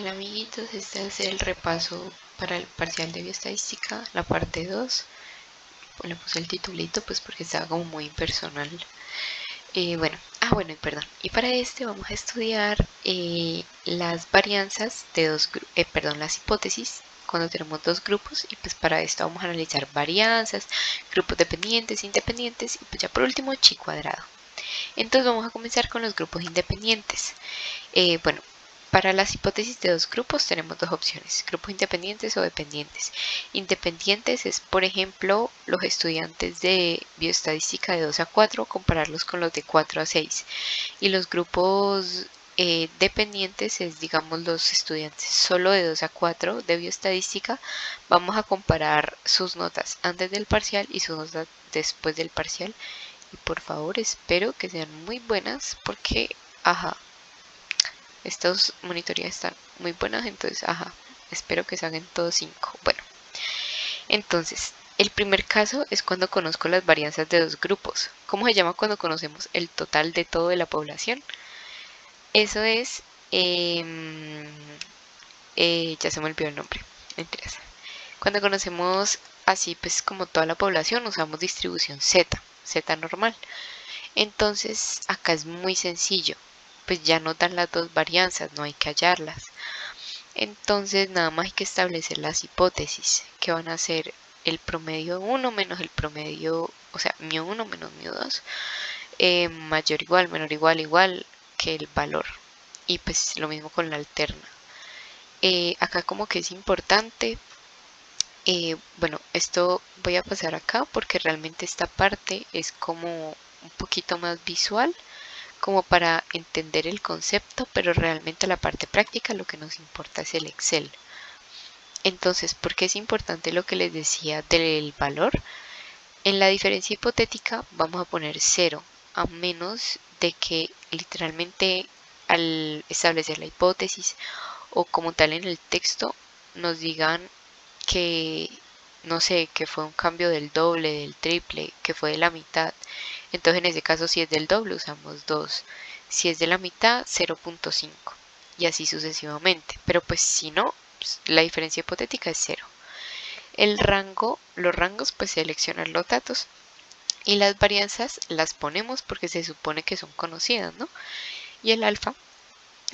Hola amiguitos, este es el repaso para el parcial de bioestadística, la parte 2. Le puse el titulito pues porque estaba como muy impersonal. Perdón. Y para este vamos a estudiar las varianzas de las hipótesis cuando tenemos dos grupos, y pues para esto vamos a analizar varianzas, grupos dependientes, independientes y pues ya por último chi cuadrado. Entonces vamos a comenzar con los grupos independientes. Bueno, para las hipótesis de dos grupos tenemos dos opciones: grupos independientes o dependientes. Independientes es, por ejemplo, los estudiantes de bioestadística de 2 a 4, compararlos con los de 4 a 6. Y los grupos dependientes es, digamos, los estudiantes solo de 2 a 4 de bioestadística. Vamos a comparar sus notas antes del parcial y sus notas después del parcial. Y por favor, espero que sean muy buenas porque, ajá, estas monitorías están muy buenas, entonces, espero que salgan todos 5. Bueno, entonces, el primer caso es cuando conozco las varianzas de dos grupos. ¿Cómo se llama cuando conocemos el total de todo de la población? Eso es, ya se me olvidó el nombre, mentiras. Cuando conocemos así pues como toda la población, usamos distribución Z, Z normal. Entonces, acá es muy sencillo, pues ya nos dan las dos varianzas, no hay que hallarlas. Entonces nada más hay que establecer las hipótesis, que van a ser el promedio 1 menos el promedio, o sea, μ1 menos μ2, mayor igual, menor igual, igual que el valor. Y pues lo mismo con la alterna. Acá como que es importante, bueno, esto voy a pasar acá porque realmente esta parte es como un poquito más visual, como para entender el concepto, pero realmente la parte práctica lo que nos importa es el Excel. Entonces, ¿por qué es importante lo que les decía del valor? En la diferencia hipotética vamos a poner 0, a menos de que literalmente al establecer la hipótesis o como tal en el texto nos digan que, no sé, que fue un cambio del doble, del triple, que fue de la mitad. Entonces en ese caso, si es del doble usamos 2, si es de la mitad 0.5 y así sucesivamente. Pero pues si no, pues, la diferencia hipotética es 0. El rango, los rangos, pues seleccionar los datos, y las varianzas las ponemos porque se supone que son conocidas, ¿no? Y el alfa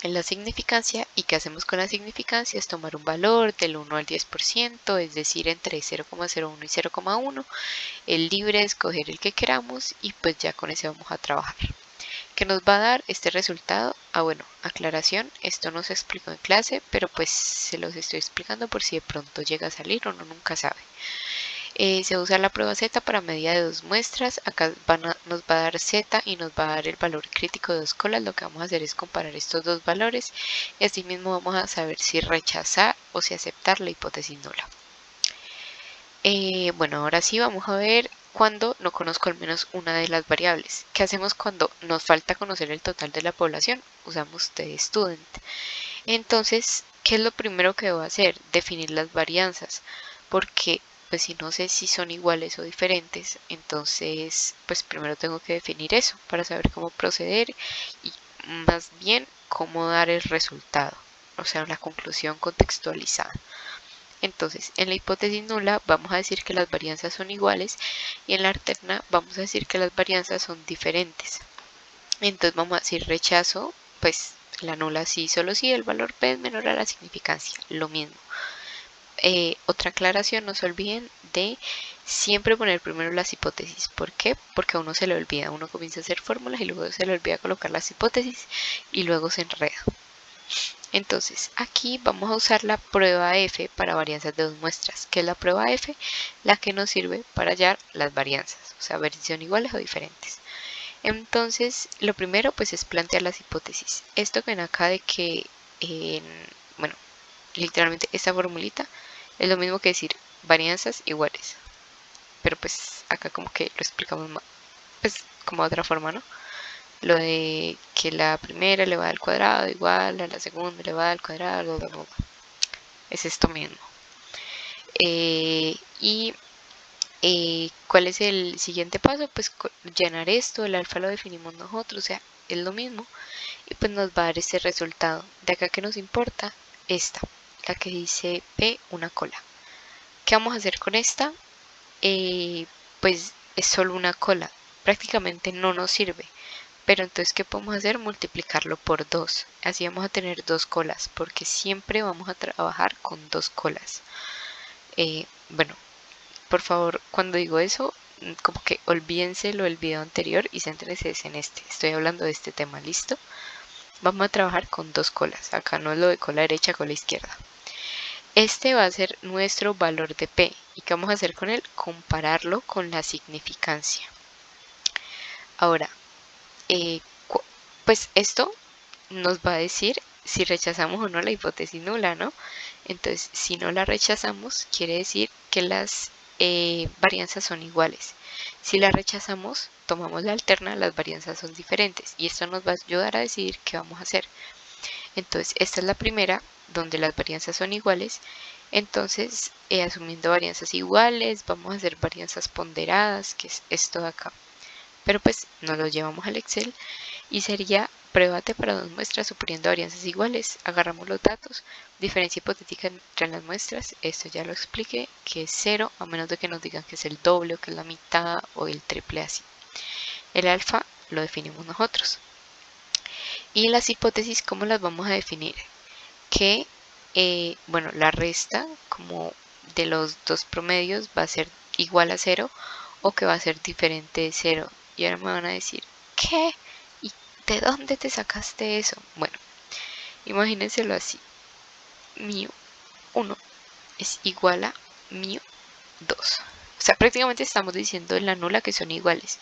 en la significancia. ¿Y qué hacemos con la significancia? Es tomar un valor del 1 al 10%, es decir, entre 0,01 y 0,1, el libre de escoger el que queramos, y pues ya con ese vamos a trabajar. ¿Qué nos va a dar este resultado? Bueno, aclaración, esto no se explicó en clase, pero pues se los estoy explicando por si de pronto llega a salir, uno nunca sabe. Se usa la prueba Z para medida de dos muestras. Acá nos va a dar Z y nos va a dar el valor crítico de dos colas. Lo que vamos a hacer es comparar estos dos valores y así mismo vamos a saber si rechazar o si aceptar la hipótesis nula. Bueno, ahora sí vamos a ver cuando no conozco al menos una de las variables. ¿Qué hacemos cuando nos falta conocer el total de la población? Usamos testudent. Entonces, ¿qué es lo primero que debo hacer? Definir las varianzas, porque pues si no sé si son iguales o diferentes, entonces pues primero tengo que definir eso para saber cómo proceder y más bien cómo dar el resultado, o sea, la conclusión contextualizada. Entonces, en la hipótesis nula vamos a decir que las varianzas son iguales y en la alterna vamos a decir que las varianzas son diferentes. Entonces vamos a decir rechazo, pues la nula sí, solo si el valor P es menor a la significancia, lo mismo. Otra aclaración, no se olviden de siempre poner primero las hipótesis. ¿Por qué? Porque a uno se le olvida, uno comienza a hacer fórmulas y luego se le olvida colocar las hipótesis y luego se enreda. Entonces, aquí vamos a usar la prueba F para varianzas de dos muestras. ¿Qué es la prueba F? La que nos sirve para hallar las varianzas, o sea, ver si son iguales o diferentes. Entonces, lo primero pues es plantear las hipótesis. Esto que ven acá de que, bueno, literalmente esta formulita es lo mismo que decir varianzas iguales. Pero pues acá como que lo explicamos más, pues como de otra forma, ¿no? Lo de que la primera elevada al cuadrado igual a la segunda elevada al cuadrado, bla, bla, bla. Es esto mismo. Y ¿cuál es el siguiente paso? Pues llenar esto, el alfa lo definimos nosotros, o sea, es lo mismo, y pues nos va a dar este resultado. De acá que nos importa esta, la que dice P, una cola. ¿Qué vamos a hacer con esta? Pues es solo una cola, prácticamente no nos sirve. Pero entonces, ¿qué podemos hacer? Multiplicarlo por 2. Así vamos a tener dos colas, porque siempre vamos a trabajar con dos colas. Bueno, por favor, cuando digo eso, como que olvídense lo del video anterior y céntrense en este. Estoy hablando de este tema, ¿listo? Vamos a trabajar con dos colas. Acá no es lo de cola derecha, cola izquierda. Este va a ser nuestro valor de P. ¿Y qué vamos a hacer con él? Compararlo con la significancia. Ahora, pues esto nos va a decir si rechazamos o no la hipótesis nula, ¿no? Entonces, si no la rechazamos, quiere decir que las varianzas son iguales. Si la rechazamos, tomamos la alterna, las varianzas son diferentes y esto nos va a ayudar a decidir qué vamos a hacer. Entonces, esta es la primera, donde las varianzas son iguales. Entonces, asumiendo varianzas iguales, vamos a hacer varianzas ponderadas, que es esto de acá. Pero pues nos lo llevamos al Excel y sería pruébate para dos muestras suponiendo varianzas iguales. Agarramos los datos, diferencia hipotética entre las muestras, esto ya lo expliqué, que es 0, a menos de que nos digan que es el doble o que es la mitad o el triple así. El alfa lo definimos nosotros. Y las hipótesis, ¿cómo las vamos a definir? Que, bueno, la resta como de los dos promedios va a ser igual a 0 o que va a ser diferente de 0. Y ahora me van a decir, ¿qué? ¿Y de dónde te sacaste eso? Bueno, imagínenselo así. Mu 1 es igual a mu 2. O sea, prácticamente estamos diciendo en la nula que son iguales.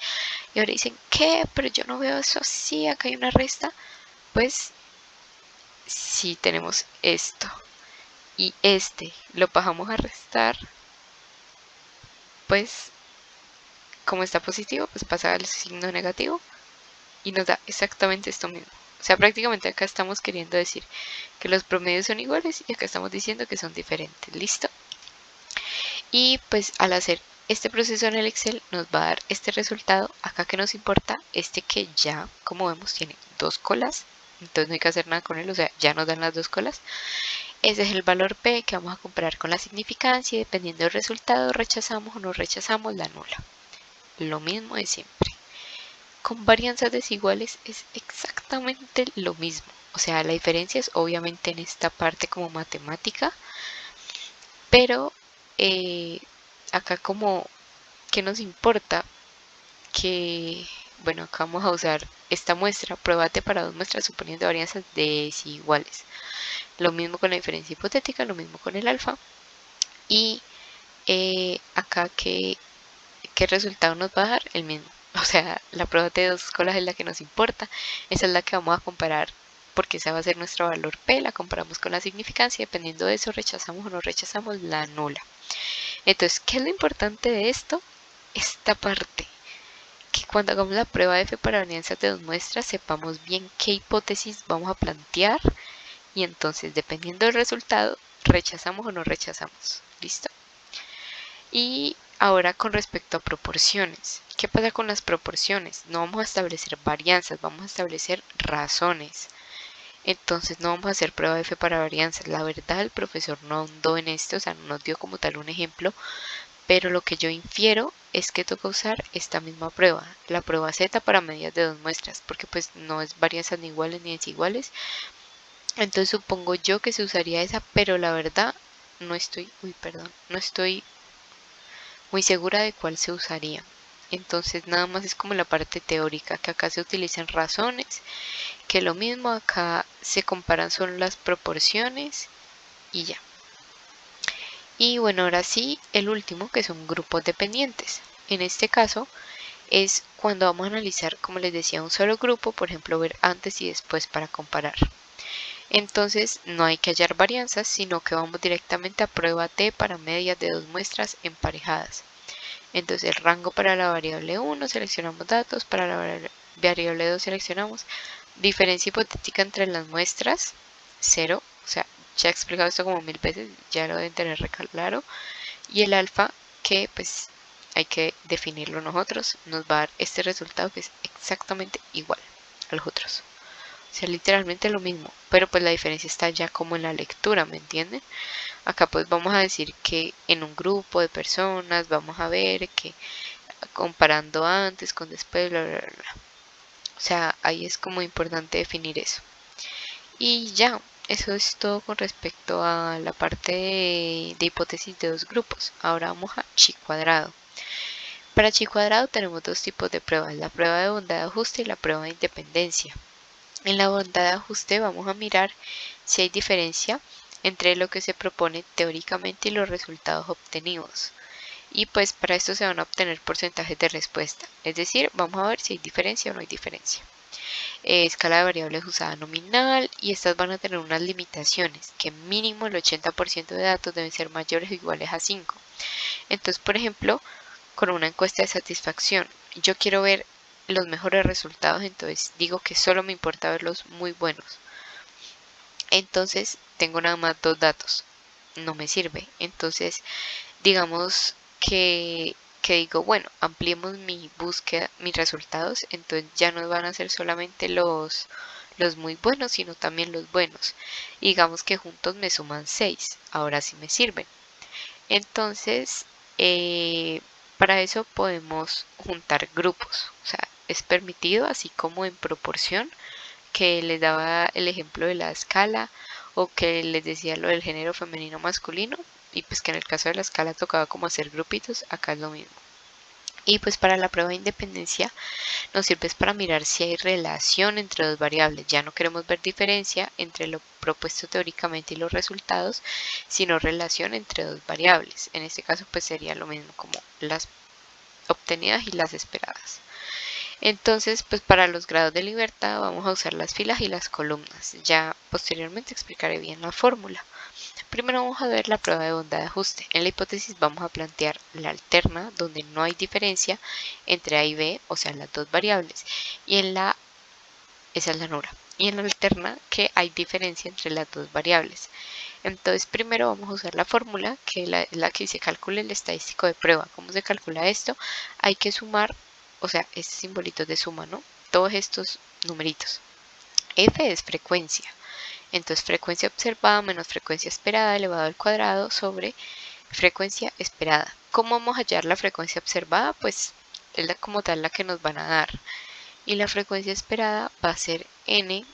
Y ahora dicen, ¿qué? Pero yo no veo eso así, acá hay una resta. Pues si tenemos esto y este lo bajamos a restar, pues como está positivo, pues pasa al signo negativo y nos da exactamente esto mismo. O sea, prácticamente acá estamos queriendo decir que los promedios son iguales y acá estamos diciendo que son diferentes. ¿Listo? Y pues al hacer este proceso en el Excel nos va a dar este resultado. Acá que nos importa, este que ya, como vemos, tiene dos colas. Entonces no hay que hacer nada con él, o sea, ya nos dan las dos colas. Ese es el valor P que vamos a comparar con la significancia y dependiendo del resultado rechazamos o no rechazamos la nula. Lo mismo de siempre. Con varianzas desiguales es exactamente lo mismo. O sea, la diferencia es obviamente en esta parte como matemática, pero acá como que nos importa que, bueno, acá vamos a usar esta muestra, pruébate para dos muestras suponiendo varianzas desiguales. Lo mismo con la diferencia hipotética, lo mismo con el alfa. Y acá ¿qué resultado nos va a dar? El mismo. O sea, la prueba de dos colas es la que nos importa. Esa es la que vamos a comparar porque esa va a ser nuestro valor P. La comparamos con la significancia. Dependiendo de eso, rechazamos o no rechazamos la nula. Entonces, ¿qué es lo importante de esto? Esta parte. Que cuando hagamos la prueba F para varianzas de dos muestras, sepamos bien qué hipótesis vamos a plantear. Y entonces, dependiendo del resultado, rechazamos o no rechazamos. ¿Listo? Y ahora con respecto a proporciones. ¿Qué pasa con las proporciones? No vamos a establecer varianzas, vamos a establecer razones. Entonces no vamos a hacer prueba F para varianzas. La verdad el profesor no ahondó en esto, o sea, no nos dio como tal un ejemplo, pero lo que yo infiero es que toca usar esta misma prueba, la prueba Z para medidas de dos muestras, porque pues no es varianzas ni iguales ni desiguales. Entonces supongo yo que se usaría esa, pero la verdad no estoy muy segura de cuál se usaría. Entonces nada más es como la parte teórica, que acá se utilizan razones, que lo mismo acá se comparan solo las proporciones y ya. Y bueno, ahora sí, el último que son grupos dependientes. En este caso es cuando vamos a analizar, como les decía, un solo grupo, por ejemplo, ver antes y después para comparar. Entonces no hay que hallar varianzas, sino que vamos directamente a prueba T para medias de dos muestras emparejadas. Entonces el rango para la variable 1 seleccionamos datos, para la variable 2 seleccionamos diferencia hipotética entre las muestras, 0, o sea, ya he explicado esto como 1000 veces, ya lo deben tener claro, y el alfa que pues hay que definirlo nosotros, nos va a dar este resultado que es exactamente igual a los otros. O sea, literalmente lo mismo, pero pues la diferencia está ya como en la lectura, ¿me entienden? Acá pues vamos a decir que en un grupo de personas vamos a ver que comparando antes con después, bla, bla, bla. O sea, ahí es como importante definir eso. Y ya, eso es todo con respecto a la parte de hipótesis de dos grupos. Ahora vamos a chi cuadrado. Para chi cuadrado tenemos dos tipos de pruebas, la prueba de bondad de ajuste y la prueba de independencia. En la bondad de ajuste vamos a mirar si hay diferencia entre lo que se propone teóricamente y los resultados obtenidos. Y pues para esto se van a obtener porcentajes de respuesta, es decir, vamos a ver si hay diferencia o no hay diferencia. Escala de variables usada nominal, y estas van a tener unas limitaciones, que mínimo el 80% de datos deben ser mayores o iguales a 5. Entonces, por ejemplo, con una encuesta de satisfacción, yo quiero ver los mejores resultados, entonces digo que solo me importa ver los muy buenos. Entonces tengo nada más dos datos, no me sirve. Entonces digamos que digo, bueno, ampliemos mi búsqueda, mis resultados, entonces ya no van a ser solamente los muy buenos, sino también los buenos. Y digamos que juntos me suman 6, ahora sí me sirven. Entonces, para eso podemos juntar grupos, o sea, es permitido, así como en proporción, que les daba el ejemplo de la escala o que les decía lo del género femenino masculino, y pues que en el caso de la escala tocaba como hacer grupitos, acá es lo mismo. Y pues para la prueba de independencia nos sirve para mirar si hay relación entre dos variables. Ya no queremos ver diferencia entre lo propuesto teóricamente y los resultados, sino relación entre dos variables. En este caso pues sería lo mismo como las obtenidas y las esperadas. Entonces, pues para los grados de libertad vamos a usar las filas y las columnas. Ya posteriormente explicaré bien la fórmula. Primero vamos a ver la prueba de bondad de ajuste. En la hipótesis vamos a plantear la alterna, donde no hay diferencia entre A y B, o sea, las dos variables. Y en la, esa es la nula. Y en la alterna, que hay diferencia entre las dos variables. Entonces, primero vamos a usar la fórmula, que es la que se calcula el estadístico de prueba. ¿Cómo se calcula esto? Hay que sumar, o sea, estos simbolitos de suma, ¿no? Todos estos numeritos. F es frecuencia. Entonces, frecuencia observada menos frecuencia esperada elevado al cuadrado sobre frecuencia esperada. ¿Cómo vamos a hallar la frecuencia observada? Pues es como tal la que nos van a dar. Y la frecuencia esperada va a ser n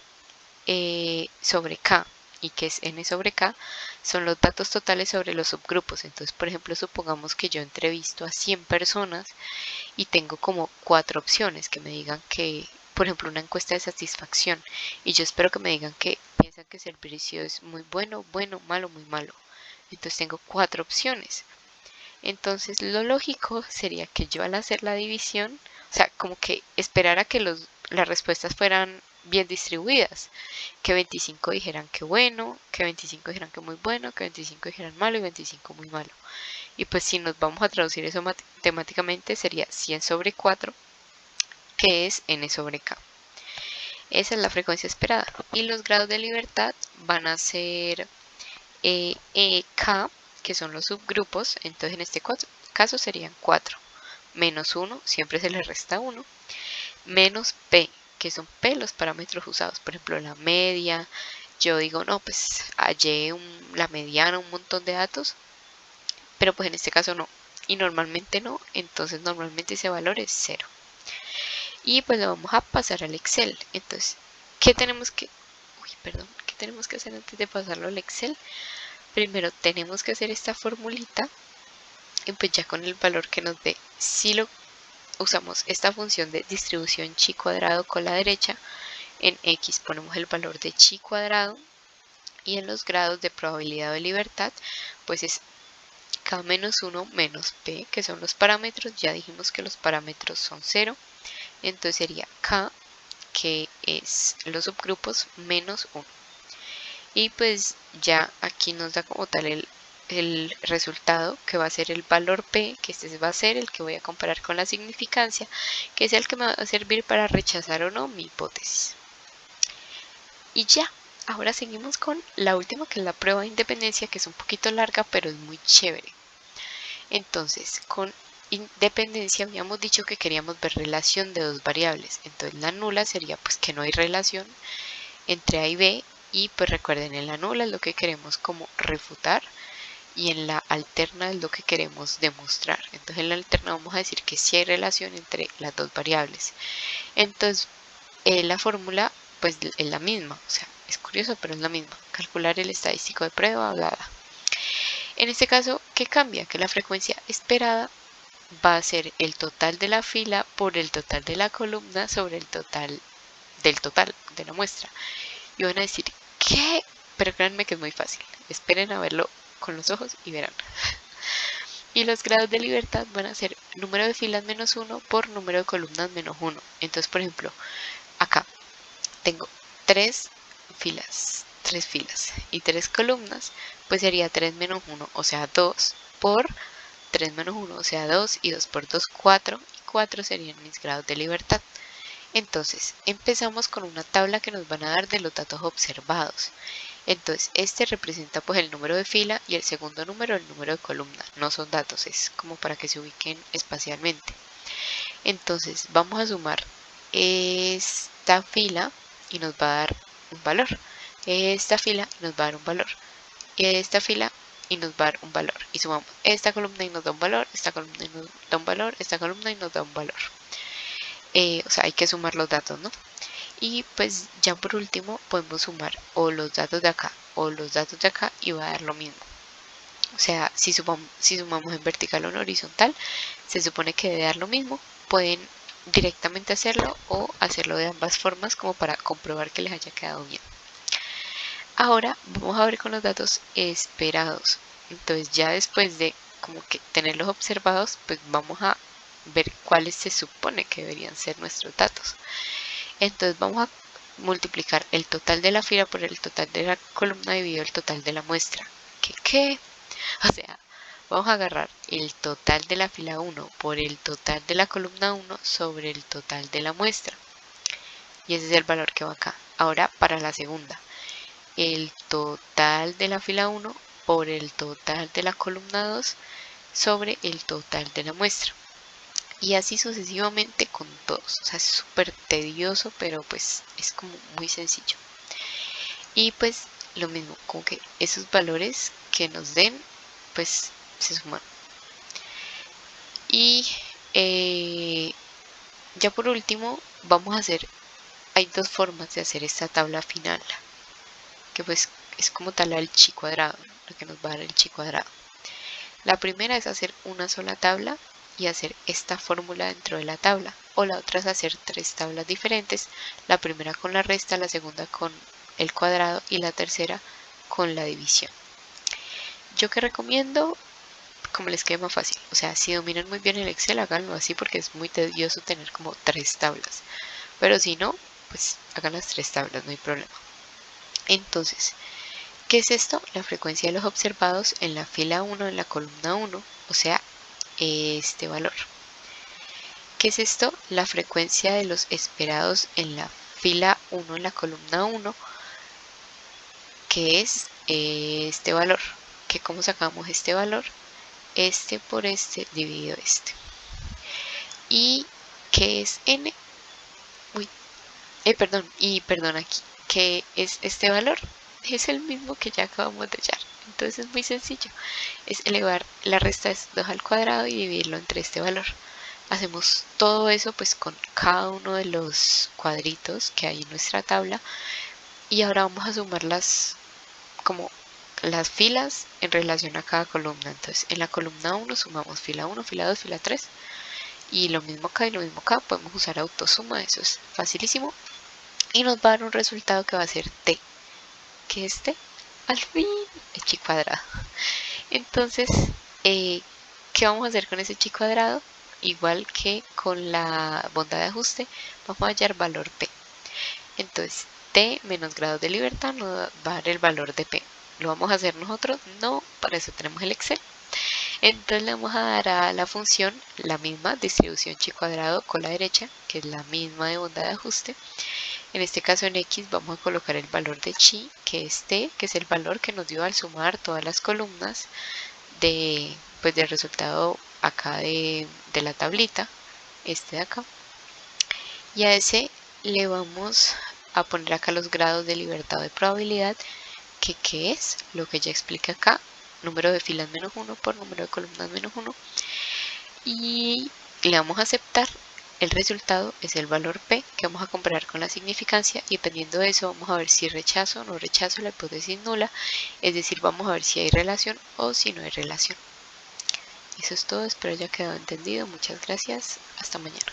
sobre k. ¿Y que es n sobre k? Son los datos totales sobre los subgrupos. Entonces, por ejemplo, supongamos que yo entrevisto a 100 personas y tengo como 4 opciones que me digan que, por ejemplo, una encuesta de satisfacción, y yo espero que me digan que piensan que el servicio es muy bueno, bueno, malo, muy malo. Entonces tengo 4 opciones. Entonces lo lógico sería que yo al hacer la división, o sea, como que esperara que las respuestas fueran bien distribuidas, que 25 dijeran que bueno, que 25 dijeran que muy bueno, que 25 dijeran malo y 25 muy malo. Y pues si nos vamos a traducir eso matemáticamente sería 100 sobre 4, que es n sobre k. Esa es la frecuencia esperada. Y los grados de libertad van a ser k, que son los subgrupos. Entonces en este caso serían 4. Menos 1, siempre se le resta 1. Menos p, que son p los parámetros usados. Por ejemplo, la media. Yo digo, no, pues hallé la mediana, un montón de datos. Pero pues en este caso no. Y normalmente no. Entonces normalmente ese valor es 0. Y pues lo vamos a pasar al Excel. Entonces, ¿qué tenemos que hacer antes de pasarlo al Excel? Primero tenemos que hacer esta formulita y pues ya con el valor que nos dé, si lo usamos esta función de distribución chi cuadrado con la derecha, en x ponemos el valor de chi cuadrado y en los grados de probabilidad de libertad pues es k menos 1 menos p, que son los parámetros. Ya dijimos que los parámetros son 0, entonces sería k, que es los subgrupos, menos 1. Y pues ya aquí nos da como tal el resultado, que va a ser el valor p, que este va a ser el que voy a comparar con la significancia, que es el que me va a servir para rechazar o no mi hipótesis. Y ya, ahora seguimos con la última, que es la prueba de independencia, que es un poquito larga pero es muy chévere. Entonces, con independencia habíamos dicho que queríamos ver relación de dos variables. Entonces la nula sería pues que no hay relación, entre A y B, y pues recuerden, en la nula es lo que queremos como refutar y en la alterna es lo que queremos demostrar. Entonces en la alterna vamos a decir que sí hay relación entre las dos variables. Entonces la fórmula pues es la misma, o sea, es curioso pero es la misma. Calcular el estadístico de prueba, bla, bla. En este caso, ¿qué cambia? Que la frecuencia esperada va a ser el total de la fila por el total de la columna sobre el total de la muestra. Y van a decir, ¿qué? Pero créanme que es muy fácil. Esperen a verlo con los ojos y verán. Y los grados de libertad van a ser número de filas menos 1 por número de columnas menos 1. Entonces, por ejemplo, acá tengo 3 filas y 3 columnas, pues sería 3 menos 1, o sea 2 por 3 menos 1, o sea 2, y 2 por 2, 4, y 4 serían mis grados de libertad. Entonces, empezamos con una tabla que nos van a dar de los datos observados. Entonces, este representa pues el número de fila y el segundo número el número de columna. No son datos, es como para que se ubiquen espacialmente. Entonces, vamos a sumar esta fila y nos va a dar un valor. Esta fila nos va a dar un valor. Esta fila y nos va a dar un valor. Y sumamos esta columna y nos da un valor, esta columna y nos da un valor, esta columna y nos da un valor. O sea, hay que sumar los datos, ¿no? Y pues ya por último podemos sumar o los datos de acá o los datos de acá y va a dar lo mismo. O sea, si sumamos en vertical o en horizontal, se supone que debe dar lo mismo. Pueden directamente hacerlo o hacerlo de ambas formas como para comprobar que les haya quedado bien. Ahora vamos a ver con los datos esperados. Entonces ya después de como que tenerlos observados, pues vamos a ver cuáles se supone que deberían ser nuestros datos. Entonces vamos a multiplicar el total de la fila por el total de la columna dividido el total de la muestra. ¿Qué? O sea, vamos a agarrar el total de la fila 1 por el total de la columna 1 sobre el total de la muestra. Y ese es el valor que va acá. Ahora para la segunda. El total de la fila 1 por el total de la columna 2 sobre el total de la muestra. Y así sucesivamente con todos. O sea, es súper tedioso, pero pues es como muy sencillo. Y pues lo mismo, como que esos valores que nos den, pues se suman. Y ya por último, vamos a hacer, hay dos formas de hacer esta tabla final, que pues es como tal el chi cuadrado, lo que nos va a dar el chi cuadrado. La primera es hacer una sola tabla y hacer esta fórmula dentro de la tabla, o la otra es hacer 3 tablas diferentes, la primera con la resta, la segunda con el cuadrado y la tercera con la división. Yo que recomiendo, como les quede más fácil, o sea, si dominan muy bien el Excel, háganlo así porque es muy tedioso tener como 3 tablas, pero si no, pues hagan las 3 tablas, no hay problema. Entonces, ¿qué es esto? La frecuencia de los observados en la fila 1 en la columna 1, o sea, este valor. ¿Qué es esto? La frecuencia de los esperados en la fila 1 en la columna 1, que es este valor. Que ¿cómo sacamos este valor? Este por este dividido este. ¿Y qué es n? Perdón aquí. ¿Qué es este valor? Es el mismo que ya acabamos de hallar. Entonces es muy sencillo. Es elevar la resta es 2 al cuadrado y dividirlo entre este valor. Hacemos todo eso pues con cada uno de los cuadritos que hay en nuestra tabla, y ahora vamos a sumar como las filas en relación a cada columna. Entonces en la columna 1 sumamos fila 1, fila 2, fila 3, y lo mismo acá y lo mismo acá. Podemos usar autosuma, eso es facilísimo, y nos va a dar un resultado que va a ser t, que es t, al fin, el chi cuadrado. Entonces, ¿qué vamos a hacer con ese chi cuadrado? Igual que con la bondad de ajuste, vamos a hallar valor p. Entonces, t menos grados de libertad nos va a dar el valor de p. ¿Lo vamos a hacer nosotros? No, para eso tenemos el Excel. Entonces le vamos a dar a la función la misma distribución chi cuadrado con la derecha, que es la misma de bondad de ajuste. En este caso en X vamos a colocar el valor de chi, que es t, que es el valor que nos dio al sumar todas las columnas pues del resultado acá de la tablita, este de acá. Y a ese le vamos a poner acá los grados de libertad o de probabilidad, que es lo que ya expliqué acá, número de filas menos 1 por número de columnas menos 1, y le vamos a aceptar. El resultado es el valor P que vamos a comparar con la significancia, y dependiendo de eso vamos a ver si rechazo o no rechazo la hipótesis nula, es decir, vamos a ver si hay relación o si no hay relación. Eso es todo, espero haya quedado entendido. Muchas gracias, hasta mañana.